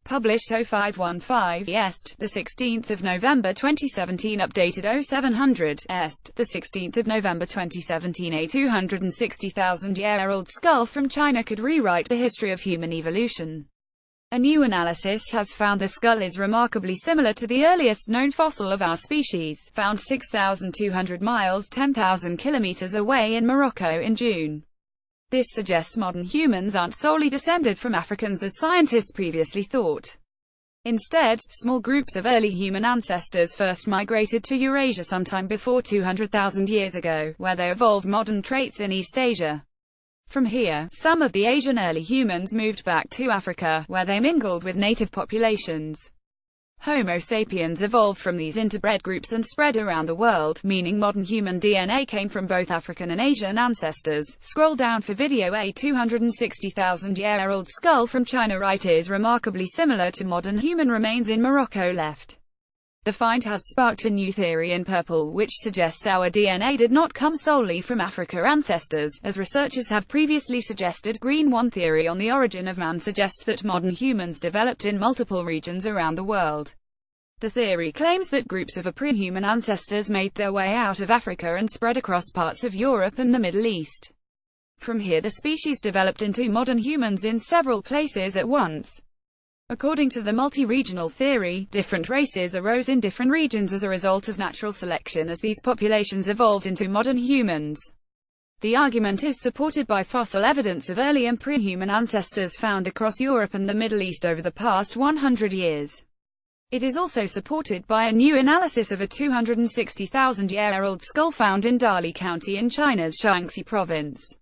published 0515 Est, the 16th of November 2017, updated 0700 Est, the 16th of November 2017. A 260,000-year-old skull from China could rewrite the history of human evolution. A new analysis has found the skull is remarkably similar to the earliest known fossil of our species, found 6,200 miles (10,000 kilometers) away in Morocco in June. This suggests modern humans aren't solely descended from Africans as scientists previously thought. Instead, small groups of early human ancestors first migrated to Eurasia sometime before 200,000 years ago, where they evolved modern traits in East Asia. From here, some of the Asian early humans moved back to Africa, where they mingled with native populations. Homo sapiens evolved from these interbred groups and spread around the world, meaning modern human DNA came from both African and Asian ancestors. Scroll down for video. A 260,000-year-old skull from China right is remarkably similar to modern human remains in Morocco left. The find has sparked a new theory in purple, which suggests our DNA did not come solely from Africa ancestors, as researchers have previously suggested. Green. One theory on the origin of man suggests that modern humans developed in multiple regions around the world. The theory claims that groups of pre-human ancestors made their way out of Africa and spread across parts of Europe and the Middle East. From here the species developed into modern humans in several places at once. According to the multi-regional theory, different races arose in different regions as a result of natural selection as these populations evolved into modern humans. The argument is supported by fossil evidence of early and pre-human ancestors found across Europe and the Middle East over the past 100 years. It is also supported by a new analysis of a 260,000-year-old skull found in Dali County in China's Shaanxi province.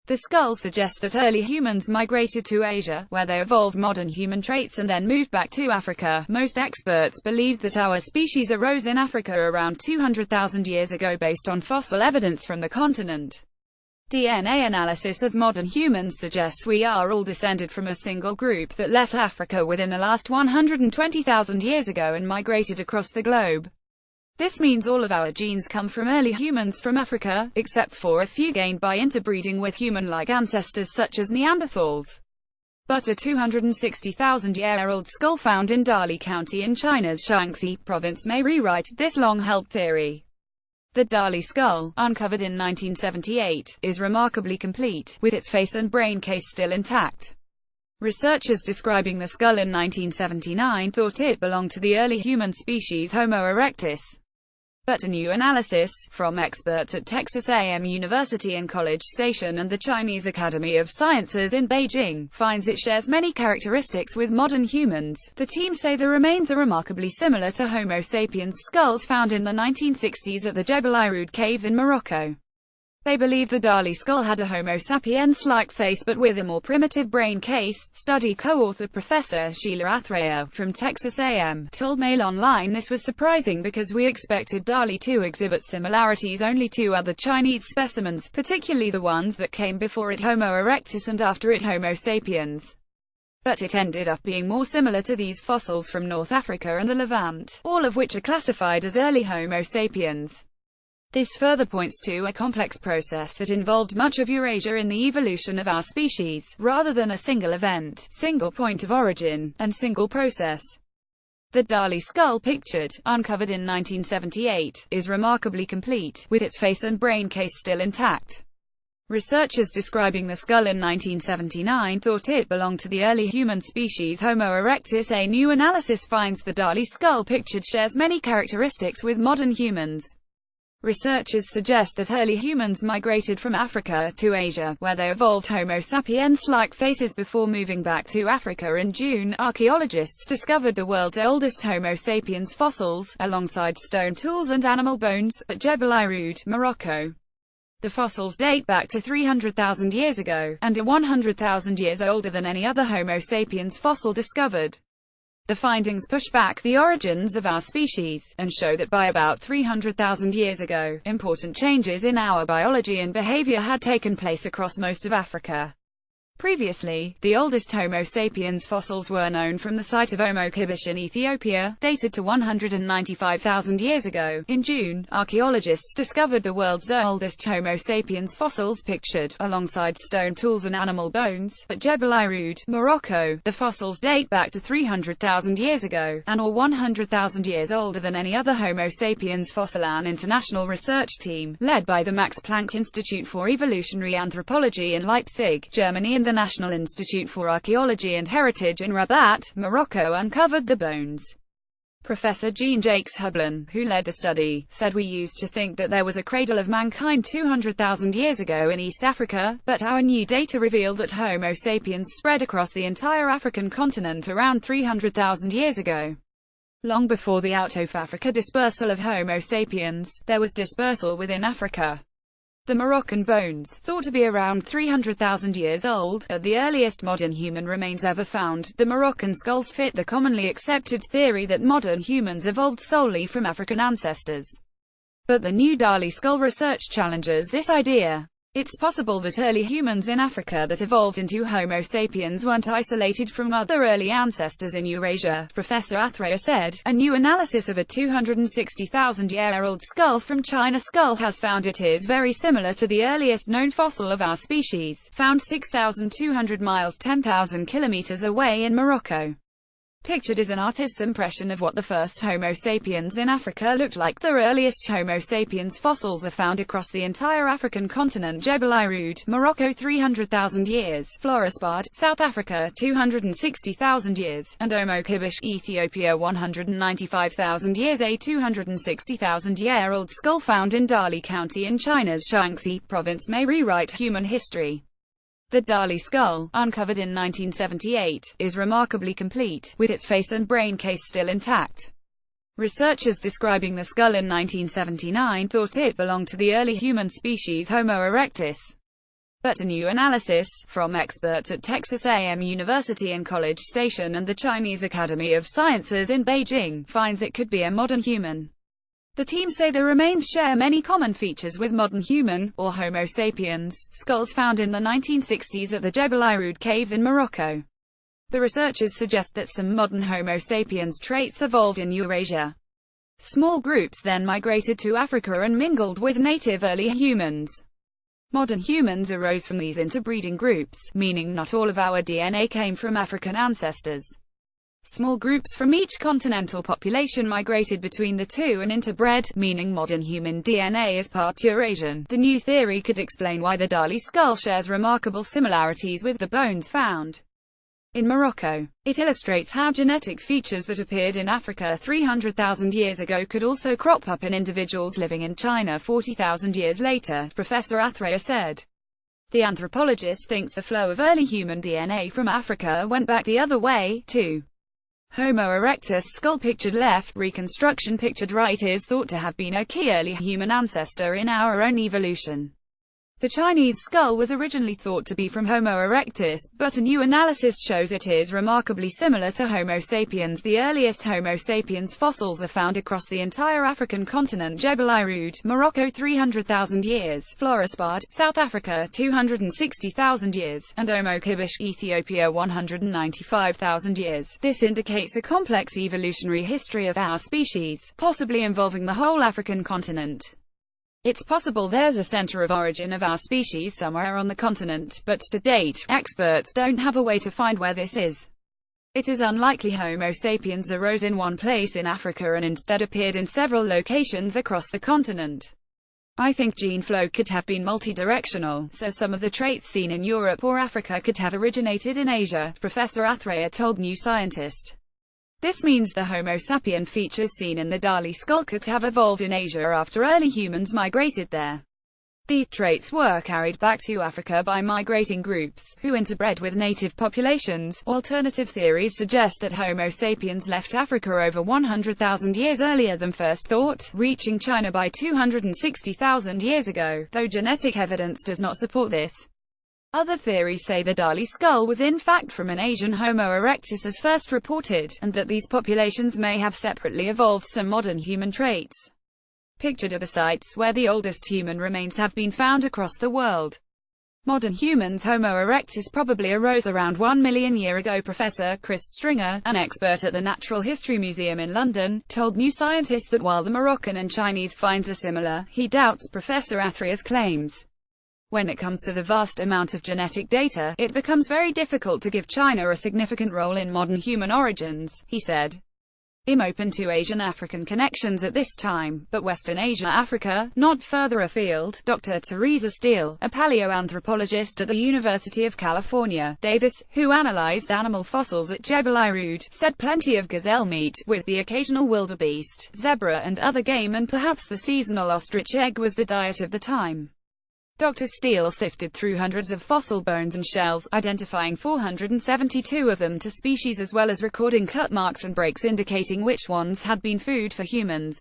The skull suggests that early humans migrated to Asia, where they evolved modern human traits and then moved back to Africa. Most experts believed that our species arose in Africa around 200,000 years ago based on fossil evidence from the continent. DNA analysis of modern humans suggests we are all descended from a single group that left Africa within the last 120,000 years ago and migrated across the globe. This means all of our genes come from early humans from Africa, except for a few gained by interbreeding with human-like ancestors such as Neanderthals. But a 260,000-year-old skull found in Dali County in China's Shaanxi province may rewrite this long-held theory. The Dali skull, uncovered in 1978, is remarkably complete, with its face and brain case still intact. Researchers describing the skull in 1979 thought it belonged to the early human species Homo erectus. But a new analysis, from experts at Texas A&M University in College Station and the Chinese Academy of Sciences in Beijing, finds it shares many characteristics with modern humans. The team say the remains are remarkably similar to Homo sapiens skulls found in the 1960s at the Jebel Irhoud cave in Morocco. They believe the Dali skull had a Homo sapiens-like face but with a more primitive brain case. Study co-author Professor Sheila Athreya, from Texas A&M, told Mail Online this was surprising because we expected Dali to exhibit similarities only to other Chinese specimens, particularly the ones that came before it Homo erectus and after it Homo sapiens. But it ended up being more similar to these fossils from North Africa and the Levant, all of which are classified as early Homo sapiens. This further points to a complex process that involved much of Eurasia in the evolution of our species, rather than a single event, single point of origin, and single process. The Dali skull pictured, uncovered in 1978, is remarkably complete, with its face and brain case still intact. Researchers describing the skull in 1979 thought it belonged to the early human species Homo erectus. A new analysis finds the Dali skull pictured shares many characteristics with modern humans. Researchers suggest that early humans migrated from Africa to Asia, where they evolved Homo sapiens-like faces before moving back to Africa. In June, archaeologists discovered the world's oldest Homo sapiens fossils, alongside stone tools and animal bones, at Jebel Irhoud, Morocco. The fossils date back to 300,000 years ago, and are 100,000 years older than any other Homo sapiens fossil discovered. The findings push back the origins of our species, and show that by about 300,000 years ago, important changes in our biology and behavior had taken place across most of Africa. Previously, the oldest Homo sapiens fossils were known from the site of Homo in Ethiopia, dated to 195,000 years ago. In June, archaeologists discovered the world's oldest Homo sapiens fossils pictured, alongside stone tools and animal bones, at Jebel Irhoud, Morocco. The fossils date back to 300,000 years ago, and are 100,000 years older than any other Homo sapiens fossil. An international research team, led by the Max Planck Institute for Evolutionary Anthropology in Leipzig, Germany, and the National Institute for Archaeology and Heritage in Rabat, Morocco, uncovered the bones. Professor Jean-Jacques Hublin, who led the study, said, "We used to think that there was a cradle of mankind 200,000 years ago in East Africa, but our new data reveal that Homo sapiens spread across the entire African continent around 300,000 years ago." Long before the out-of-Africa dispersal of Homo sapiens, there was dispersal within Africa. The Moroccan bones, thought to be around 300,000 years old, are the earliest modern human remains ever found. The Moroccan skulls fit the commonly accepted theory that modern humans evolved solely from African ancestors. But the new Dali Skull research challenges this idea. It's possible that early humans in Africa that evolved into Homo sapiens weren't isolated from other early ancestors in Eurasia, Professor Athreya said. A new analysis of a 260,000-year-old skull from China skull has found it is very similar to the earliest known fossil of our species, found 6,200 miles 10,000 kilometers away in Morocco. Pictured is an artist's impression of what the first Homo sapiens in Africa looked like. The earliest Homo sapiens fossils are found across the entire African continent. Jebel Irhoud, Morocco 300,000 years, Florisbad, South Africa 260,000 years, and Homo Ethiopia 195,000 years. A 260,000-year-old skull found in Dali County in China's Shaanxi province may rewrite human history. The Dali skull, uncovered in 1978, is remarkably complete, with its face and brain case still intact. Researchers describing the skull in 1979 thought it belonged to the early human species Homo erectus. But a new analysis, from experts at Texas A&M University in College Station and the Chinese Academy of Sciences in Beijing, finds it could be a modern human. The team say the remains share many common features with modern human, or Homo sapiens, skulls found in the 1960s at the Jebel Irhoud cave in Morocco. The researchers suggest that some modern Homo sapiens traits evolved in Eurasia. Small groups then migrated to Africa and mingled with native early humans. Modern humans arose from these interbreeding groups, meaning not all of our DNA came from African ancestors. Small groups from each continental population migrated between the two and interbred, meaning modern human DNA is part Eurasian. The new theory could explain why the Dali skull shares remarkable similarities with the bones found in Morocco. It illustrates how genetic features that appeared in Africa 300,000 years ago could also crop up in individuals living in China 40,000 years later, Professor Athreya said. The anthropologist thinks the flow of early human DNA from Africa went back the other way, too. Homo erectus skull pictured left, reconstruction pictured right is thought to have been a key early human ancestor in our own evolution. The Chinese skull was originally thought to be from Homo erectus, but a new analysis shows it is remarkably similar to Homo sapiens. The earliest Homo sapiens fossils are found across the entire African continent. Jebel Irhoud, Morocco 300,000 years, Florisbad, South Africa 260,000 years, and Homo Ethiopia 195,000 years. This indicates a complex evolutionary history of our species, possibly involving the whole African continent. It's possible there's a center of origin of our species somewhere on the continent, but to date, experts don't have a way to find where this is. It is unlikely Homo sapiens arose in one place in Africa and instead appeared in several locations across the continent. I think gene flow could have been multidirectional, so some of the traits seen in Europe or Africa could have originated in Asia, Professor Athreya told New Scientist. This means the Homo sapien features seen in the Dali skull could have evolved in Asia after early humans migrated there. These traits were carried back to Africa by migrating groups, who interbred with native populations. Alternative theories suggest that Homo sapiens left Africa over 100,000 years earlier than first thought, reaching China by 260,000 years ago, though genetic evidence does not support this. Other theories say the Dali skull was in fact from an Asian Homo erectus as first reported, and that these populations may have separately evolved some modern human traits. Pictured are the sites where the oldest human remains have been found across the world. Modern humans Homo erectus probably arose around 1 million years ago. Professor Chris Stringer, an expert at the Natural History Museum in London, told New Scientist that while the Moroccan and Chinese finds are similar, he doubts Professor Athrea's claims. When it comes to the vast amount of genetic data, it becomes very difficult to give China a significant role in modern human origins, he said. I'm open to Asian-African connections at this time, but Western Asia-Africa, not further afield. Dr. Teresa Steele, a paleoanthropologist at the University of California, Davis, who analyzed animal fossils at Jebel Irhoud, said plenty of gazelle meat, with the occasional wildebeest, zebra and other game, and perhaps the seasonal ostrich egg was the diet of the time. Dr. Steele sifted through hundreds of fossil bones and shells, identifying 472 of them to species as well as recording cut marks and breaks indicating which ones had been food for humans.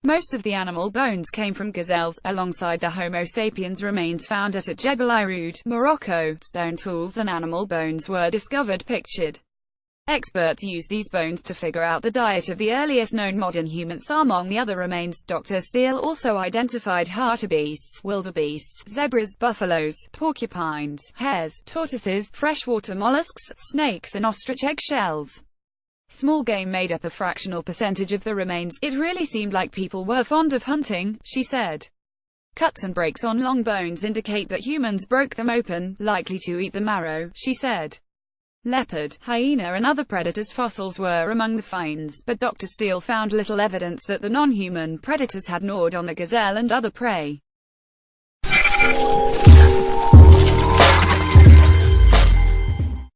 Most of the animal bones came from gazelles, alongside the Homo sapiens remains found at Jebel Irhoud, Morocco. Stone tools and animal bones were discovered pictured. Experts use these bones to figure out the diet of the earliest known modern humans. Among the other remains, Dr. Steele also identified hartebeests, wildebeests, zebras, buffaloes, porcupines, hares, tortoises, freshwater mollusks, snakes and ostrich egg shells. Small game made up a fractional percentage of the remains. It really seemed like people were fond of hunting, she said. Cuts and breaks on long bones indicate that humans broke them open, likely to eat the marrow, she said. Leopard, hyena and other predators' fossils were among the finds, but Dr. Steele found little evidence that the non-human predators had gnawed on the gazelle and other prey.